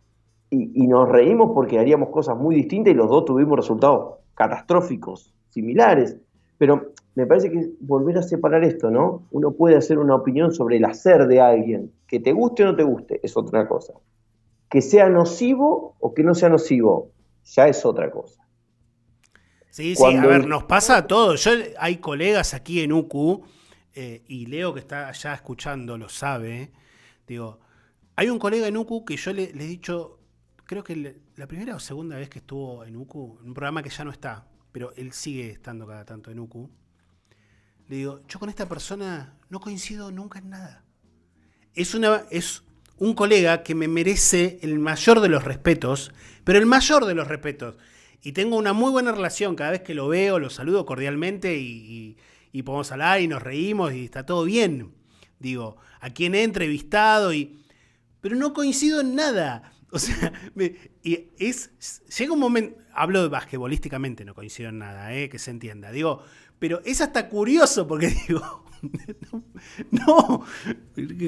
y nos reímos porque haríamos cosas muy distintas y los dos tuvimos resultados catastróficos, similares. Pero me parece que volver a separar esto, ¿no? Uno puede hacer una opinión sobre el hacer de alguien, que te guste o no te guste, es otra cosa. Que sea nocivo o que no sea nocivo, ya es otra cosa. Sí, sí, a ver, nos pasa a todos. Hay colegas aquí en UCU, y Leo que está allá escuchando lo sabe, digo, hay un colega en UCU que yo le he dicho, creo que la primera o segunda vez que estuvo en UCU, en un programa que ya no está, pero él sigue estando cada tanto en UCU, le digo, yo con esta persona no coincido nunca en nada. Es un colega que me merece el mayor de los respetos, pero el mayor de los respetos. Y tengo una muy buena relación, cada vez que lo veo, lo saludo cordialmente y podemos hablar y nos reímos y está todo bien. Digo, a quien he entrevistado, pero no coincido en nada. O sea, llega un momento, hablo de basquetbolísticamente, no coincido en nada, que se entienda. Digo, pero es hasta curioso porque digo, no,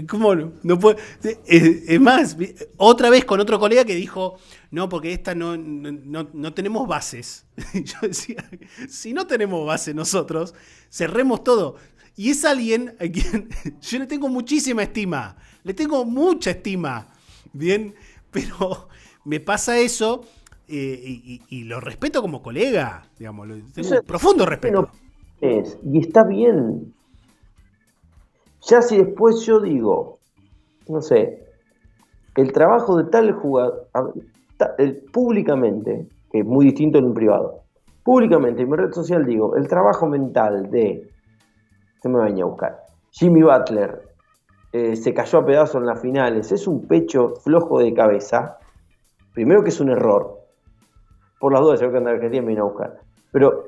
¿cómo no puedo? Es más, otra vez con otro colega que dijo, no, porque esta no tenemos bases. Yo decía, si no tenemos bases nosotros, cerremos todo. Y es alguien a quien yo le tengo muchísima estima, le tengo mucha estima, ¿bien? Pero me pasa eso y lo respeto como colega, digamos, tengo un profundo respeto. Y está bien. Ya si después yo digo, no sé, el trabajo de tal jugador, públicamente, que es muy distinto en un privado, públicamente en mi red social digo, el trabajo mental de, se me venía a buscar, Jimmy Butler, se cayó a pedazos en las finales, es un pecho flojo de cabeza, primero que es un error, por las dudas, yo que andar Argentina me vine a buscar, pero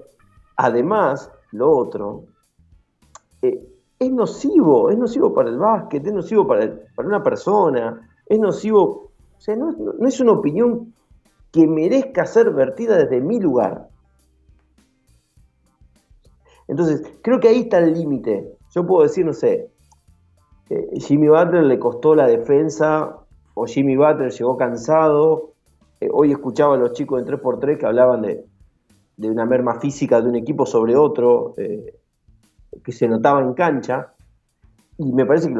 además, lo otro, es nocivo para el básquet, es nocivo para una persona, es nocivo, o sea, no es una opinión que merezca ser vertida desde mi lugar. Entonces, creo que ahí está el límite. Yo puedo decir, no sé, Jimmy Butler le costó la defensa, o Jimmy Butler llegó cansado. Hoy escuchaba a los chicos en 3x3 que hablaban de una merma física de un equipo sobre otro, que se notaba en cancha, y me parece que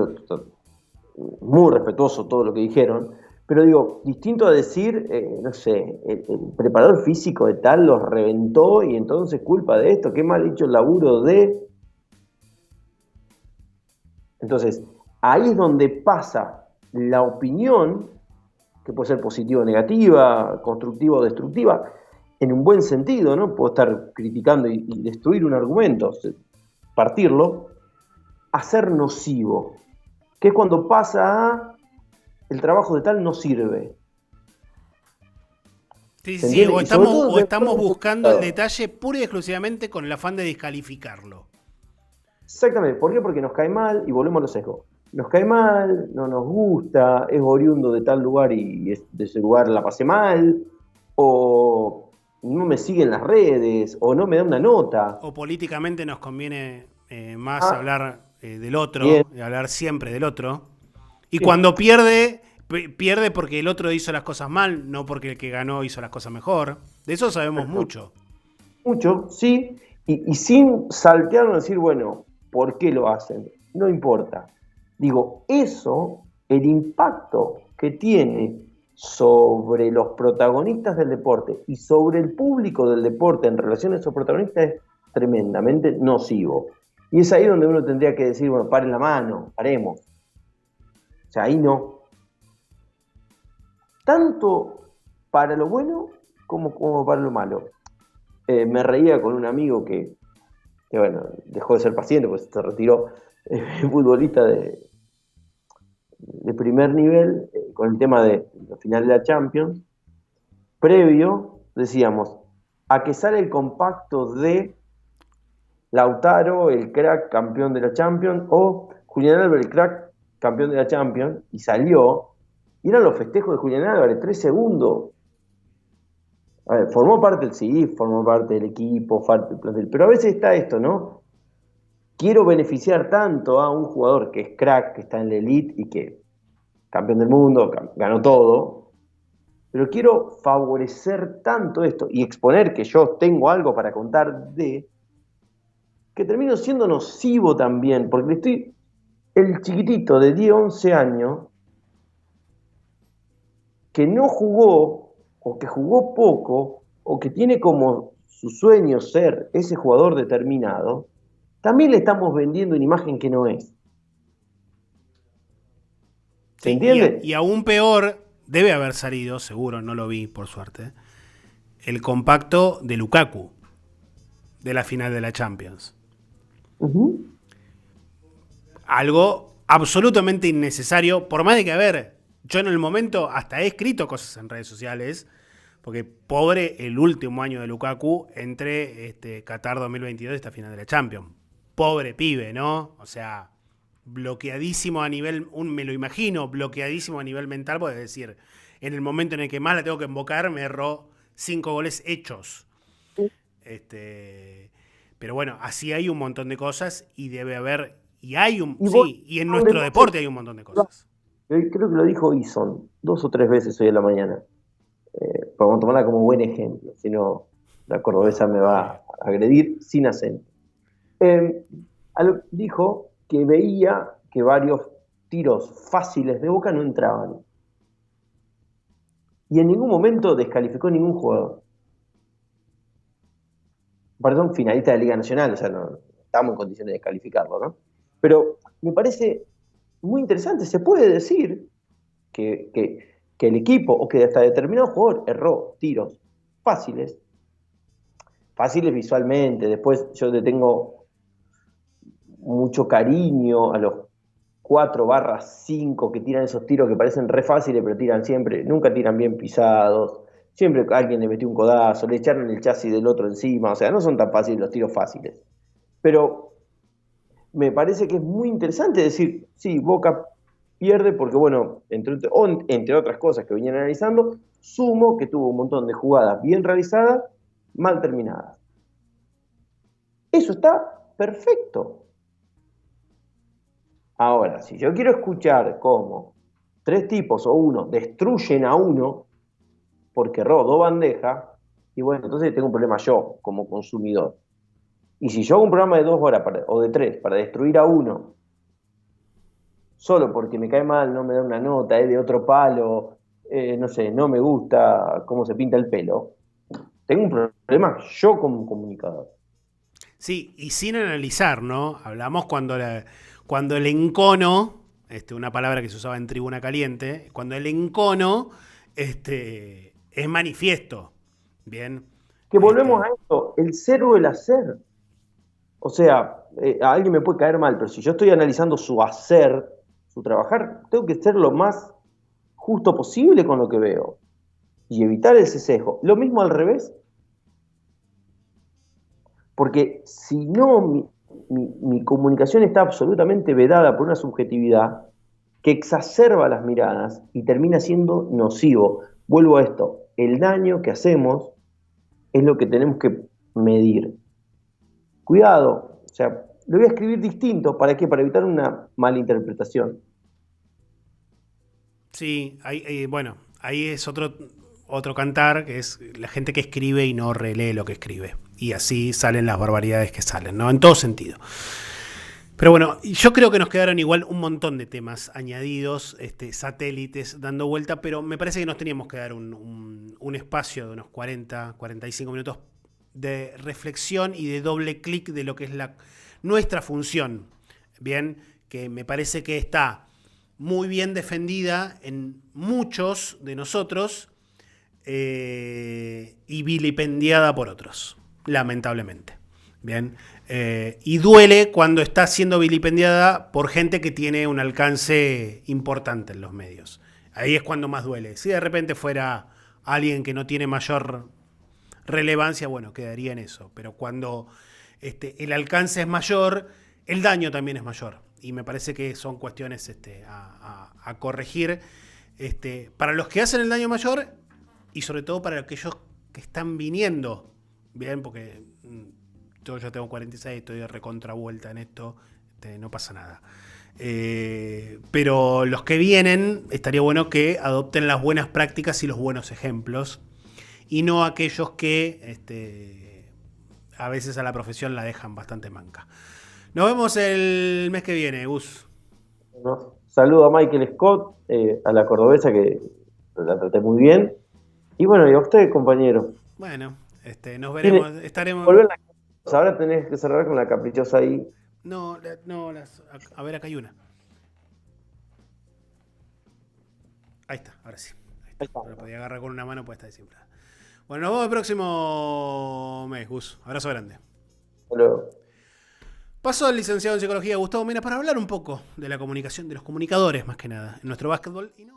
muy respetuoso todo lo que dijeron, pero digo, distinto a decir, no sé, el preparador físico de tal los reventó y entonces culpa de esto, qué mal hecho el laburo de... Entonces, ahí es donde pasa la opinión, que puede ser positiva o negativa, constructiva o destructiva, en un buen sentido, ¿no? Puedo estar criticando y destruir un argumento, partirlo, a ser nocivo, que es cuando pasa a el trabajo de tal no sirve. Sí, ¿Se sí, entiende? o Y sobre estamos, todo o estamos después de buscando el resultados. detalle pura y exclusivamente con el afán de descalificarlo. Exactamente. ¿Por qué? Porque nos cae mal, y volvemos a los sesgos. Nos cae mal, no nos gusta, es oriundo de tal lugar y de ese lugar la pasé mal, o no me sigue en las redes, o no me da una nota. O políticamente nos conviene más Ah, hablar del bien. otro, y hablar siempre del otro. Y Sí, cuando pierde, pierde porque el otro hizo las cosas mal, no porque el que ganó hizo las cosas mejor. De eso sabemos mucho. mucho, sí, y sin saltearnos y decir, bueno, ¿por qué lo hacen? No importa. Digo, eso, el impacto que tiene sobre los protagonistas del deporte y sobre el público del deporte en relación a esos protagonistas es tremendamente nocivo. Y es ahí donde uno tendría que decir, bueno, paren la mano, paremos. O sea, ahí no. Tanto para lo bueno como para lo malo. Me reía con un amigo que, bueno, dejó de ser paciente, pues se retiró, futbolista de primer nivel, con el tema de la final de la Champions. Previo, decíamos, a que sale el compacto de Lautaro, el crack campeón de la Champions, o Julián Álvarez, el crack campeón de la Champions, y salió, y eran los festejos de Julián Álvarez, 3 segundos. A ver, formó parte del CIF, formó parte del equipo, parte del plantel, pero a veces está esto, ¿no? Quiero beneficiar tanto a un jugador que es crack, que está en la elite y que campeón del mundo, ganó todo, pero quiero favorecer tanto esto y exponer que yo tengo algo para contar que termino siendo nocivo también, porque el chiquitito de 10, 11 años que no jugó o que jugó poco o que tiene como su sueño ser ese jugador determinado, también le estamos vendiendo una imagen que no es. ¿Se Sí, y entiende? aún peor, debe haber salido, seguro, no lo vi, por suerte, el compacto de Lukaku, de la final de la Champions. Uh-huh. Algo absolutamente innecesario, por más de que, a ver, yo en el momento hasta he escrito cosas en redes sociales, porque pobre el último año de Lukaku entre Qatar 2022 y esta final de la Champions. Pobre pibe, ¿no? O sea, bloqueadísimo a nivel, me lo imagino, bloqueadísimo a nivel mental, porque es decir, en el momento en el que más la tengo que invocar, me erró 5 goles hechos. Pero bueno, así hay un montón de cosas y debe haber, y hay un, Y voy sí, y en donde nuestro no deporte hay un montón de cosas. creo que lo dijo Ison 2 o 3 veces hoy en la mañana. Podemos tomarla como buen ejemplo, si no la cordobesa me va a agredir sin acento. Dijo que veía que varios tiros fáciles de Boca no entraban. Y en ningún momento descalificó a ningún jugador. Perdón, finalista de la Liga Nacional, o sea, no estamos en condiciones de descalificarlo, ¿no? Pero me parece muy interesante. Se puede decir que el equipo o que hasta determinado jugador erró tiros fáciles, fáciles visualmente. Después yo le tengo mucho cariño a los 4/5 que tiran esos tiros que parecen re fáciles, pero tiran siempre, nunca tiran bien pisados. Siempre alguien le metió un codazo, le echaron el chasis del otro encima, o sea, no son tan fáciles los tiros fáciles. Pero me parece que es muy interesante decir, sí, Boca pierde porque, bueno, entre otras cosas que venían analizando, sumo que tuvo un montón de jugadas bien realizadas, mal terminadas. Eso está perfecto. Ahora, si yo quiero escuchar cómo 3 tipos o uno destruyen a uno porque erró 2 bandejas, y bueno, entonces tengo un problema yo como consumidor. Y si yo hago un programa de 2 horas o de 3 para destruir a uno, solo porque me cae mal, no me da una nota, es de otro palo, no sé, no me gusta cómo se pinta el pelo, tengo un problema yo como comunicador. Sí, y sin analizar, ¿no? Hablamos cuando el encono, una palabra que se usaba en Tribuna Caliente, cuando el encono es manifiesto, ¿bien? Que volvemos a esto, el ser o el hacer. O sea, a alguien me puede caer mal, pero si yo estoy analizando su hacer, su trabajar, tengo que ser lo más justo posible con lo que veo y evitar ese sesgo. Lo mismo al revés, porque si no, mi comunicación está absolutamente vedada por una subjetividad que exacerba las miradas y termina siendo nocivo. Vuelvo a esto, el daño que hacemos es lo que tenemos que medir. Cuidado, o sea, lo voy a escribir distinto, ¿para qué? Para evitar una malinterpretación. Sí, bueno, ahí es otro cantar, que es la gente que escribe y no relee lo que escribe. Y así salen las barbaridades que salen, ¿no? En todo sentido. Pero bueno, yo creo que nos quedaron igual un montón de temas añadidos, satélites dando vuelta, pero me parece que nos teníamos que dar un espacio de unos 40, 45 minutos de reflexión y de doble clic de lo que es nuestra función. Bien, que me parece que está muy bien defendida en muchos de nosotros y vilipendiada por otros, lamentablemente. Bien, y duele cuando está siendo vilipendiada por gente que tiene un alcance importante en los medios. Ahí es cuando más duele. Si de repente fuera alguien que no tiene mayor relevancia, bueno, quedaría en eso. Pero cuando el alcance es mayor, el daño también es mayor. Y me parece que son cuestiones a corregir para los que hacen el daño mayor y sobre todo para aquellos que están viniendo. Bien, porque yo ya tengo 46, estoy de recontravuelta en esto, no pasa nada. Pero los que vienen, estaría bueno que adopten las buenas prácticas y los buenos ejemplos, y no aquellos que a veces a la profesión la dejan bastante manca. Nos vemos el mes que viene, Gus. Bueno, saludo a Michael Scott, a la cordobesa que la traté muy bien. Y bueno, y a usted, compañero. Bueno, nos veremos, estaremos... Ahora tenés que cerrar con la caprichosa ahí. No, a ver, acá hay una. Ahí está, ahora sí. Ahí está. La podía agarrar con una mano, pues está desinflada. Bueno, nos vemos el próximo mes, Gus. Abrazo grande. Hasta luego. Pasó el licenciado en psicología Gustavo Mena para hablar un poco de la comunicación, de los comunicadores más que nada, en nuestro básquetbol. Y no...